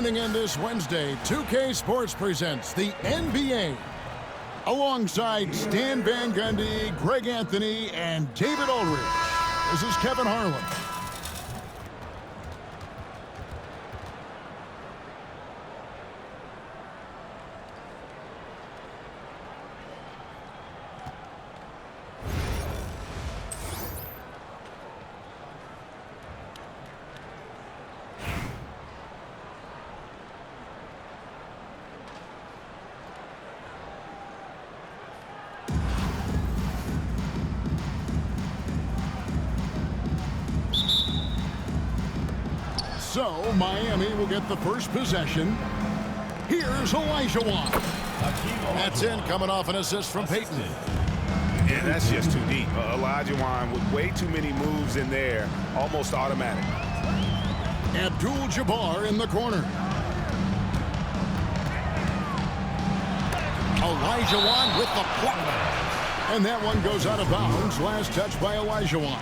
tuning in this Wednesday. 2K Sports presents the NBA. Alongside Stan Van Gundy, Greg Anthony, and David Ulrich. This is Kevin Harlan. So, Miami will get the first possession. Here's Olajuwon. That's in, coming off an assist from Payton. Yeah, that's just too deep. Olajuwon with way too many moves in there, almost automatic. Abdul-Jabbar in the corner. Olajuwon with the block. And that one goes out of bounds. Last touch by Olajuwon.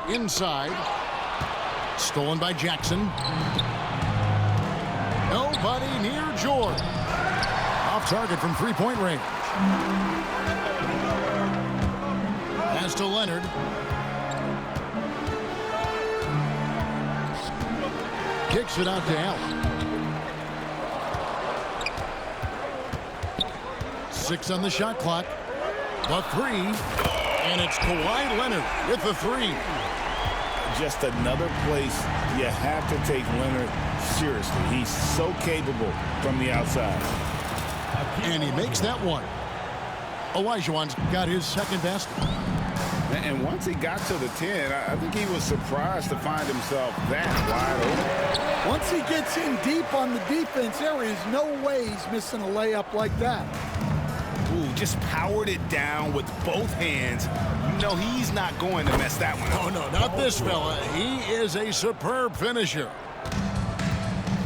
Inside. Stolen by Jackson. Nobody near Jordan. Off target from three-point range. Pass to Leonard. Kicks it out to Allen. 6 on the shot clock. The three. And it's Kawhi Leonard with the three. Just another place you have to take Leonard seriously. He's so capable from the outside. And he makes that one. Olajuwon's got his second basket. And once he got to the 10, I think he was surprised to find himself that wide open. Once he gets in deep on the defense, there is no way he's missing a layup like that. Ooh, just powered it down with both hands. You know he's not going to mess that one up. Oh, no, not this fella. He is a superb finisher.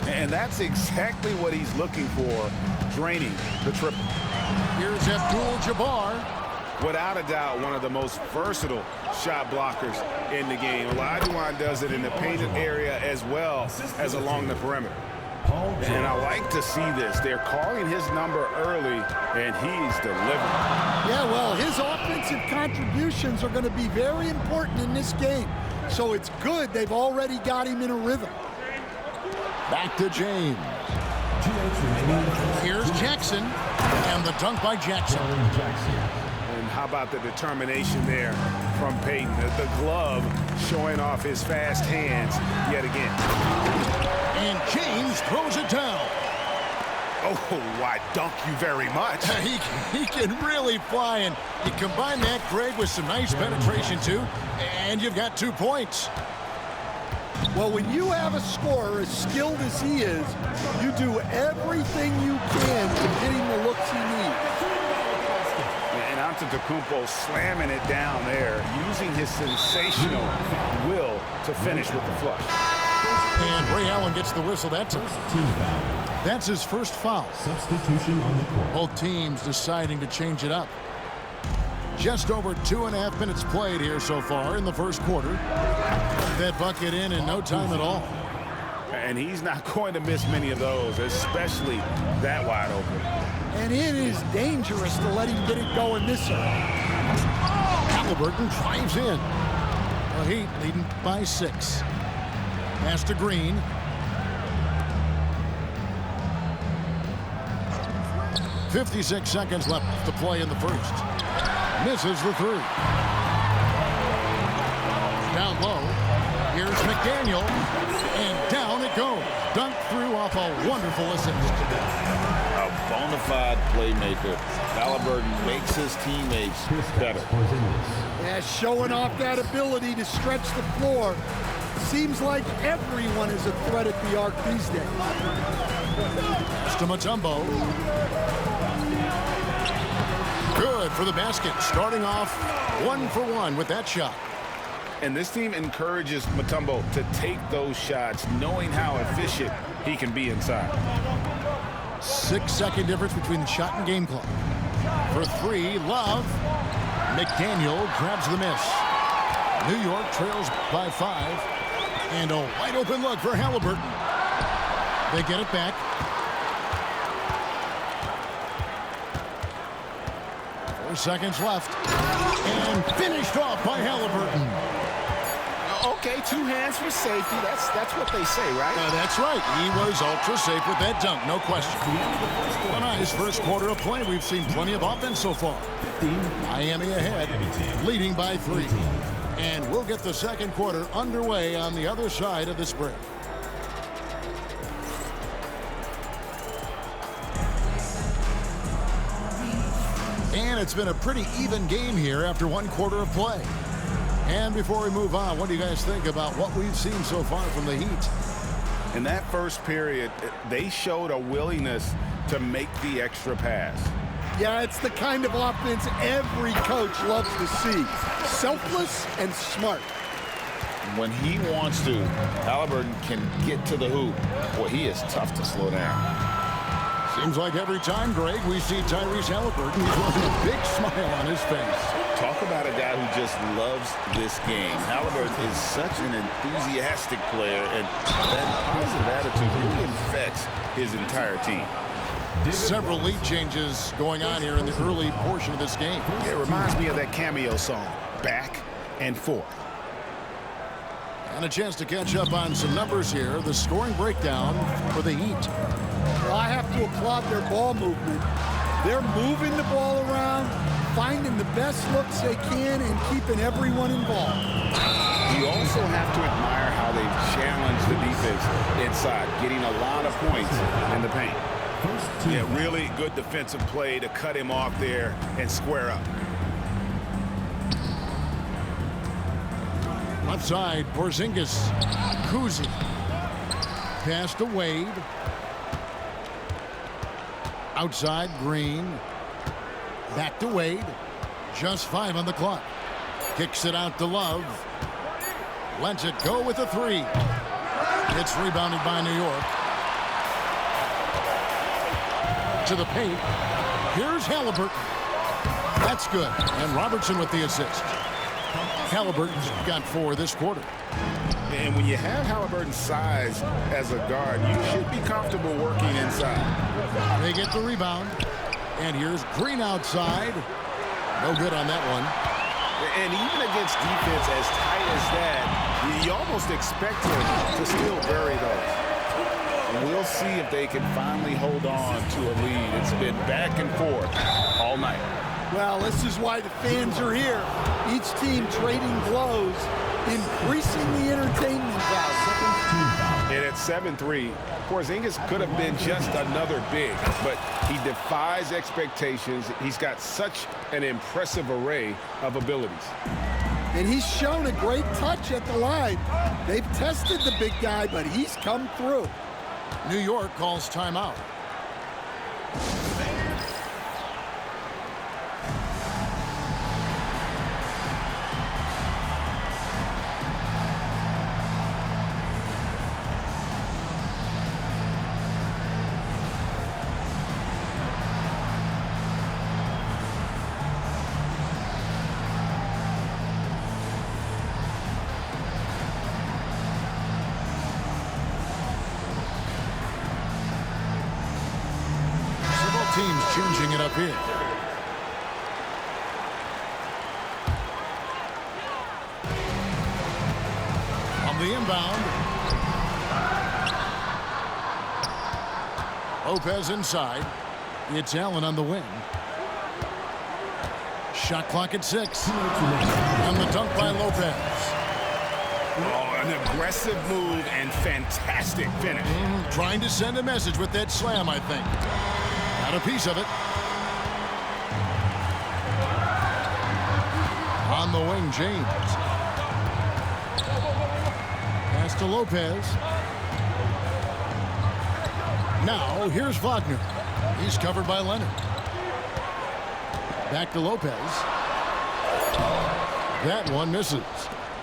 And that's exactly what he's looking for, draining the triple. Here's Abdul-Jabbar. Without a doubt, one of the most versatile shot blockers in the game. Olajuwon does it in the painted area as well as along the perimeter. And I like to see this. They're calling his number early, and he's delivering. Yeah, well, his offensive contributions are going to be very important in this game. So it's good they've already got him in a rhythm. Back to James. Here's Jackson. And the dunk by Jackson. And how about the determination there from Payton? The glove showing off his fast hands yet again. And James throws it down. Oh, why, dunk you very much. He can really fly, and you combine that, Greg, with some nice penetration, too, and you've got 2 points. Well, when you have a scorer as skilled as he is, you do everything you can to get him the looks he needs. And Antetokounmpo slamming it down there, using his sensational will to finish with the flush. And Ray Allen gets the whistle. That's his first foul. Substitution on the court. Both teams deciding to change it up. Just over 2.5 minutes played here so far in the first quarter. That bucket in no time at all. And he's not going to miss many of those, especially that wide open. And it is dangerous to let him get it going this early. Halliburton drives in. The Heat leading by 6. Pass to Green. .56 seconds left to play in the first. Misses the three. Down low. Here's McDaniel. And down it goes. Dunked through off a wonderful assist. A bona fide playmaker. Halliburton makes his teammates better. Yeah, showing off that ability to stretch the floor. Seems like everyone is a threat at the arc these days. To Mutombo. Good for the basket. Starting off 1 for 1 with that shot. And this team encourages Mutombo to take those shots, knowing how efficient he can be inside. 6-second difference between the shot and game clock. For three, Love. McDaniel grabs the miss. New York trails by 5. And a wide open look for Halliburton. They get it back. 4 seconds left. And finished off by Halliburton. Okay, 2 hands for safety. That's what they say, right? That's right. He was ultra safe with that dunk, no question. On his first quarter of play, we've seen plenty of offense so far. Miami ahead, leading by 3. And we'll get the second quarter underway on the other side of this break. And it's been a pretty even game here after 1 quarter of play. And before we move on, what do you guys think about what we've seen so far from the Heat? In that first period, they showed a willingness to make the extra pass. Yeah, it's the kind of offense every coach loves to see. Selfless and smart. When he wants to, Halliburton can get to the hoop. Boy, he is tough to slow down. Seems like every time, Greg, we see Tyrese Halliburton, he's wearing a big smile on his face. Talk about a guy who just loves this game. Halliburton is such an enthusiastic player, and that positive attitude really infects his entire team. Several lead changes going on here in the early portion of this game. It reminds me of that cameo song, Back and Forth. And a chance to catch up on some numbers here. The scoring breakdown for the Heat. Well, I have to applaud their ball movement. They're moving the ball around, finding the best looks they can, and keeping everyone involved. You also have to admire how they've challenged the defense inside, getting a lot of points in the paint. Yeah, really good defensive play to cut him off there and square up. Left side, Porzingis. Kuzi. Pass to Wade. Outside, Green. Back to Wade. Just 5 on the clock. Kicks it out to Love. Lets it go with a 3. It's rebounded by New York. To the paint. Here's Halliburton. That's good. And Robertson with the assist. Halliburton's got 4 this quarter. And when you have Halliburton's size as a guard, you should be comfortable working inside. They get the rebound. And here's Green outside. No good on that one. And even against defense as tight as that, you almost expect him to still bury those. We'll see if they can finally hold on to a lead. It's been back and forth all night. Well, this is why the fans are here. Each team trading blows, increasing the entertainment value. And at 7-3, Porzingis could have been just another big, but he defies expectations. He's got such an impressive array of abilities. And he's shown a great touch at the line. They've tested the big guy, but he's come through. New York calls timeout. Teams changing it up here. On the inbound. Lopez inside. It's Allen on the wing. Shot clock at 6. And the dunk by Lopez. Oh, an aggressive move and fantastic finish. Trying to send a message with that slam, I think. Got a piece of it. On the wing, James. Pass to Lopez. Now, here's Wagner. He's covered by Leonard. Back to Lopez. That one misses.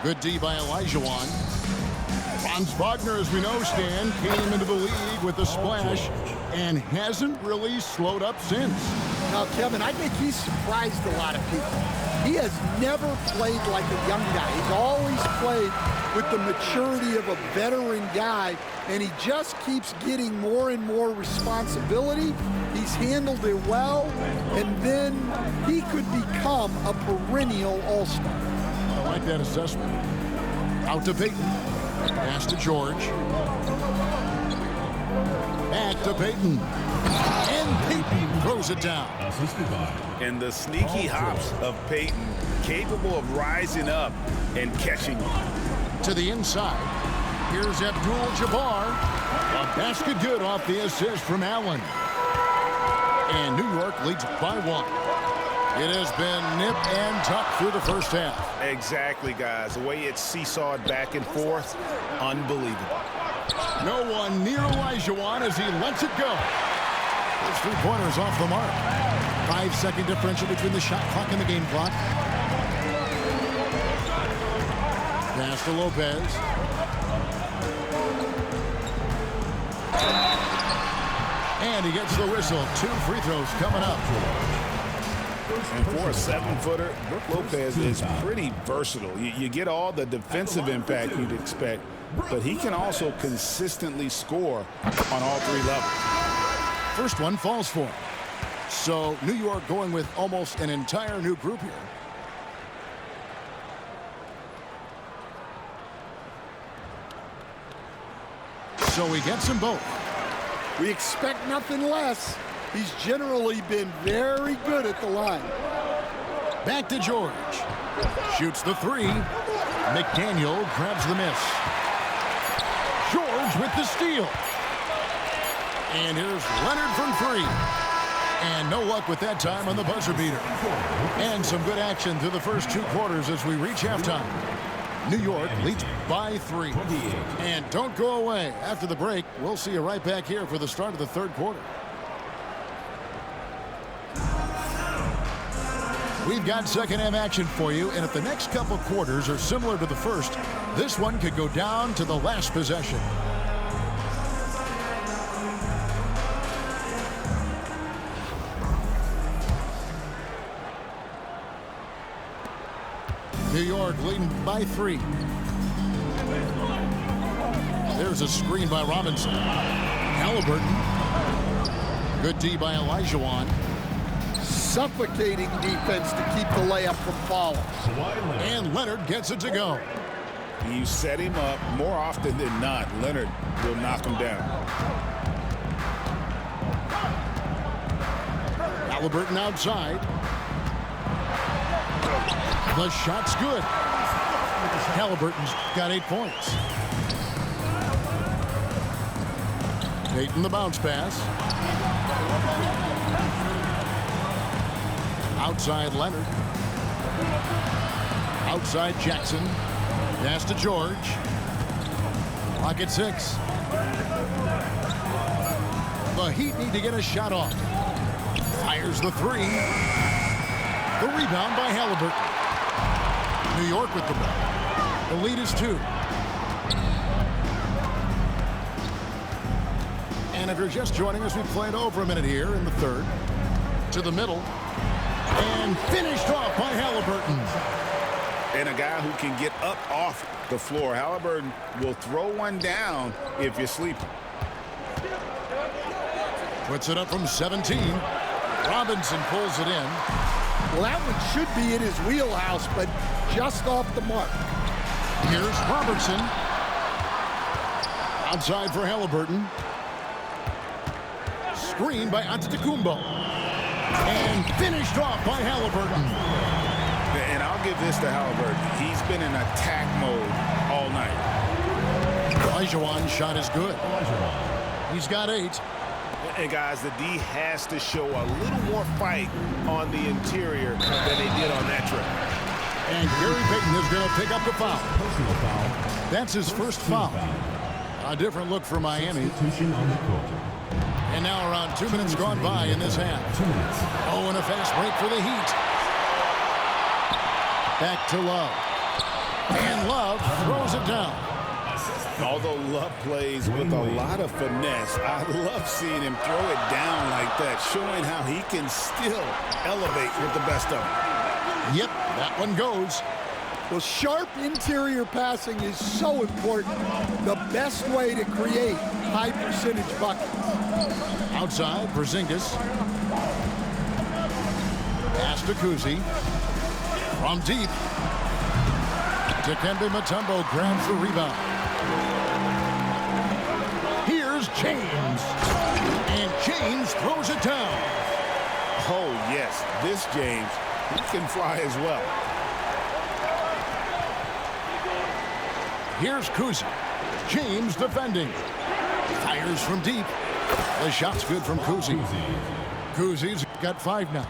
Good D by Olajuwon. Franz Wagner, as we know, Stan, came into the league with a splash and hasn't really slowed up since. Now, Kevin, I think he's surprised a lot of people. He has never played like a young guy. He's always played with the maturity of a veteran guy, and he just keeps getting more and more responsibility. He's handled it well, and then he could become a perennial all-star. I like that assessment. Out to Payton. Pass to George. Back to Payton. And Payton throws it down. And the sneaky hops of Payton, capable of rising up and catching. To the inside. Here's Abdul-Jabbar. A basket good off the assist from Allen. And New York leads by 1. It has been nip and tuck through the first half. Exactly, guys. The way it's seesawed back and forth, unbelievable. No one near Olajuwon as he lets it go. Those 3-pointers off the mark. 5-second differential between the shot clock and the game clock. Pass to Lopez. And he gets the whistle. 2 free throws coming up. And for a 7-footer, Brook Lopez is pretty versatile. You get all the defensive impact you'd expect, but he can also consistently score on all 3 levels. First one falls for him. So New York going with almost an entire new group here. So he gets them both. We expect nothing less. He's generally been very good at the line. Back to George. Shoots the 3. McDaniel grabs the miss. George with the steal. And here's Leonard from 3. And no luck with that time on the buzzer beater. And some good action through the first 2 quarters as we reach halftime. New York leads by 3. And don't go away. After the break, we'll see you right back here for the start of the 3rd quarter. We've got second half action for you, and if the next couple quarters are similar to the first, this one could go down to the last possession. New York leading by 3. There's a screen by Robinson. Halliburton. Good D by Olajuwon. Suffocating defense to keep the layup from falling. And Leonard gets it to go. You set him up more often than not. Leonard will knock him down. Halliburton outside. The shot's good. Halliburton's got 8 points. Payton the bounce pass. Outside Leonard. Outside Jackson. Pass to George. Clock at 6. The Heat need to get a shot off. Fires the 3. The rebound by Halliburton. New York with the ball. The lead is 2. And if you're just joining us, we played over a minute here in the 3rd. To the middle. And finished off by Halliburton. And a guy who can get up off the floor. Halliburton will throw one down if you're sleeping. Puts it up from 17. Robinson pulls it in. Well, that one should be in his wheelhouse, but just off the mark. Here's Robertson. Outside for Halliburton. Screen by Antetokounmpo. And finished off by Halliburton. And I'll give this to Halliburton. He's been in attack mode all night. Olajuwon's shot is good. He's got 8. And guys, the D has to show a little more fight on the interior than they did on that trip. And Gary Payton is going to pick up the foul. That's his first foul. A different look for Miami. And now around 2 minutes gone by in this half. Oh, and a fast break for the Heat. Back to Love. And Love throws it down. Although Love plays with a lot of finesse, I love seeing him throw it down like that, showing how he can still elevate with the best of them. Yep, that one goes. Well, sharp interior passing is so important. The best way to create high percentage buckets. Outside, Porzingis. Pass to Kuzi. From deep. Dikembe Mutombo grabs the rebound. Here's James. And James throws it down. Oh, yes, this James, he can fly as well. Here's Kuzi. James defending. Fires from deep. The shot's good from Kuzi. Kuzi's got 5 now.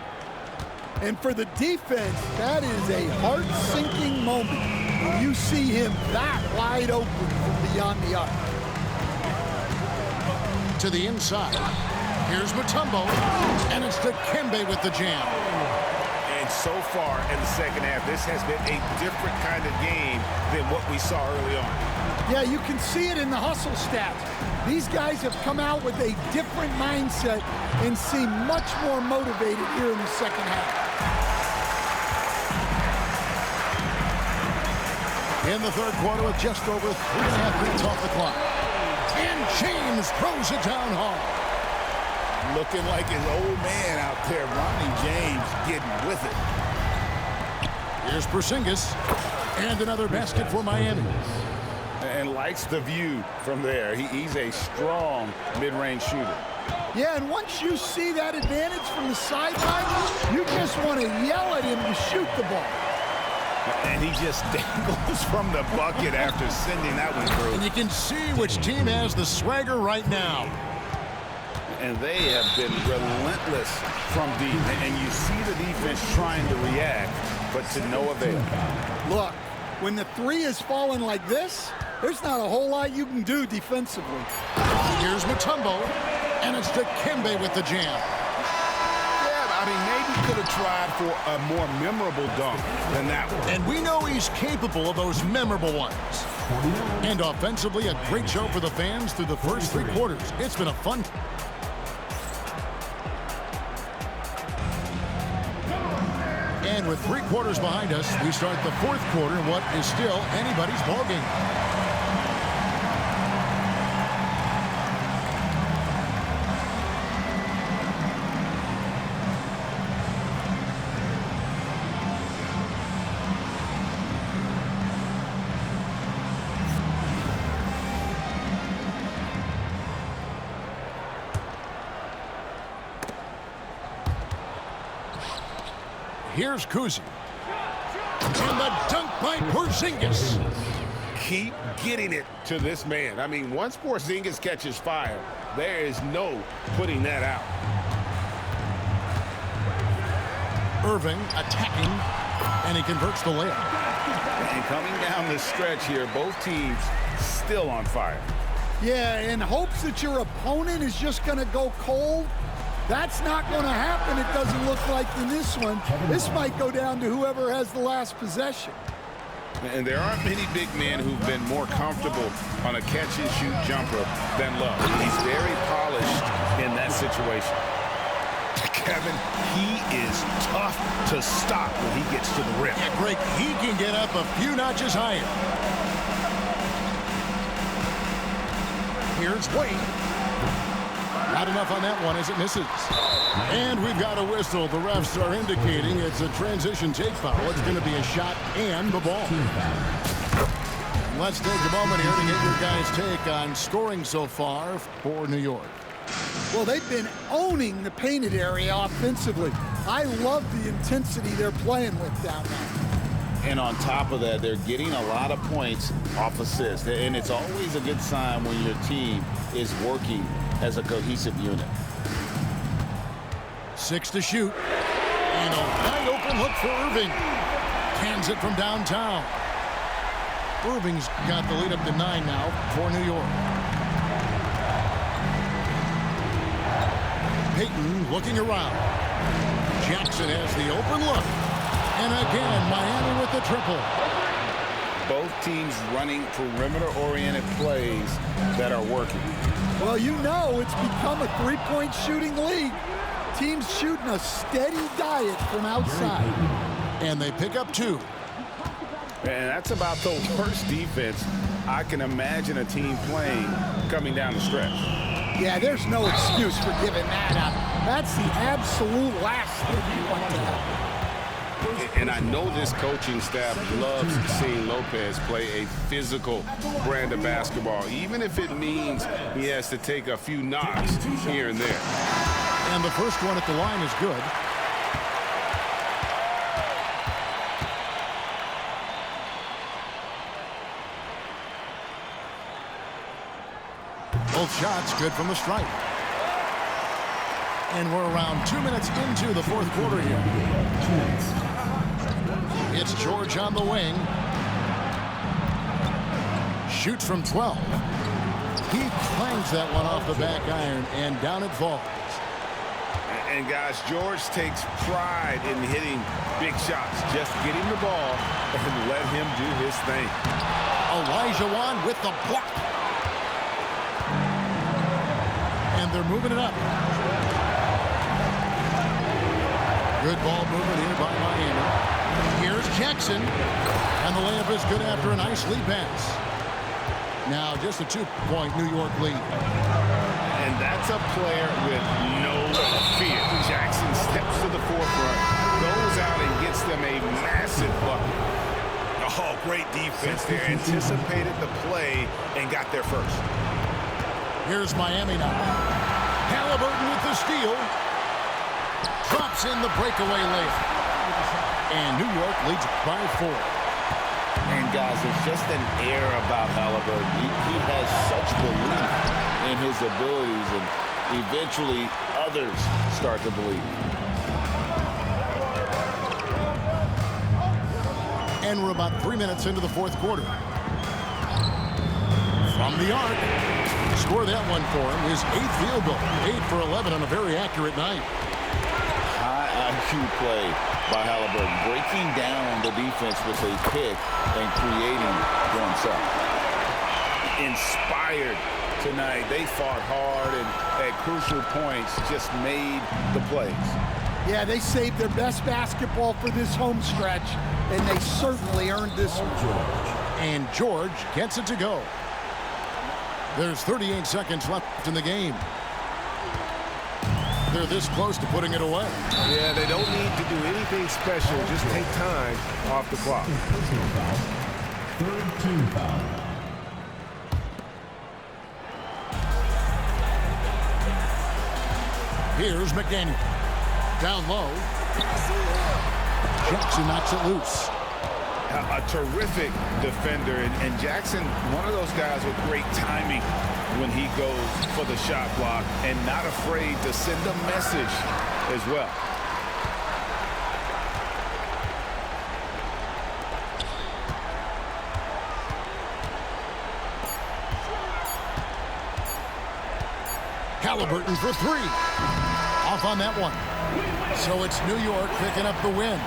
And for the defense, that is a heart-sinking moment when you see him that wide open from beyond the arc. To the inside. Here's Mutombo. And it's Dikembe with the jam. And so far in the second half, this has been a different kind of game than what we saw early on. Yeah, you can see it in the hustle stats. These guys have come out with a different mindset and seem much more motivated here in the second half. In the third quarter with just over 3.5 minutes off the clock. And James throws it down hard. Looking like his old man out there, Ronnie James getting with it. Here's Porzingis. And another basket for Miami. And likes the view from there. He's a strong mid-range shooter. Yeah, and once you see that advantage from the sideline, you just want to yell at him to shoot the ball. And he just dangles from the bucket after sending that one through. And you can see which team has the swagger right now. And they have been relentless from deep. And you see the defense trying to react, but to no avail. Look, when the three is falling like this, there's not a whole lot you can do defensively. Here's Mutombo, and it's Dikembe with the jam. Yeah, I mean, maybe could have tried for a more memorable dunk than that one. And we know he's capable of those memorable ones. And offensively, a great show for the fans through the first 3 quarters. It's been a fun. And with 3 quarters behind us, we start the 4th quarter in what is still anybody's ballgame. Here's Kuzi. And the dunk by Porzingis. Keep getting it to this man. I mean, once Porzingis catches fire, there is no putting that out. Irving attacking, and he converts the layup. And coming down the stretch here, both teams still on fire. Yeah, in hopes that your opponent is just going to go cold. That's not going to happen, it doesn't look like, in this one. This might go down to whoever has the last possession. And there aren't many big men who've been more comfortable on a catch-and-shoot jumper than Love. He's very polished in that situation. Kevin, he is tough to stop when he gets to the rim. Yeah, Greg, he can get up a few notches higher. Here's Wade. Not enough on that one as it misses. And we've got a whistle. The refs are indicating it's a transition take foul. It's going to be a shot and the ball. Let's take a moment here to get your guys' take on scoring so far for New York. Well, they've been owning the painted area offensively. I love the intensity they're playing with down there. And on top of that, they're getting a lot of points off assists. And it's always a good sign when your team is working as a cohesive unit. 6 to shoot. And a wide open look for Irving. Cans it from downtown. Irving's got the lead up to 9 now for New York. Payton looking around. Jackson has the open look. And again, Miami with the triple. Both teams running perimeter-oriented plays that are working. Well, you know it's become a three-point shooting league. Teams shooting a steady diet from outside. And they pick up 2. And that's about the worst defense I can imagine a team playing coming down the stretch. Yeah, there's no excuse for giving that up. That's the absolute last thing you want to have. And I know this coaching staff loves seeing Lopez play a physical brand of basketball, even if it means he has to take a few knocks here and there. And the first one at the line is good. Both shots good from the stripe. And we're around 2 minutes into the fourth quarter here. It's George on the wing. Shoots from 12. He clangs that one off the back iron, and down it falls. And guys, George takes pride in hitting big shots. Just get him the ball and let him do his thing. Olajuwon with the block. And they're moving it up. Good ball movement here by Miami. Here's Jackson. And the layup is good after a nice lead pass. Now just a 2-point New York lead. And that's a player with no fear. Jackson steps to the forefront, goes out and gets them a massive bucket. Oh, great defense there. Anticipated the play and got there first. Here's Miami now. Halliburton with the steal. Drops in the breakaway layup. And New York leads by 4. And guys, there's just an air about Halliburton. He has such belief in his abilities, and eventually others start to believe. And we're about 3 minutes into the fourth quarter. From the arc. Score that one for him. His 8th field goal. 8 for 11 on a very accurate night. High IQ play by Halliburton, breaking down the defense with a pick and creating for himself. Inspired tonight. They fought hard and at crucial points just made the plays. Yeah, they saved their best basketball for this home stretch, and they certainly earned this one. And George gets it to go. There's 38 seconds left in the game. They're this close to putting it away. Yeah, they don't need to do anything special. Just take time off the clock. Third team foul. Here's McDaniel. Down low. Jackson knocks it loose. A terrific defender, and Jackson, one of those guys with great timing when he goes for the shot block and not afraid to send a message as well. Halliburton for 3. Off on that one. So it's New York picking up the win.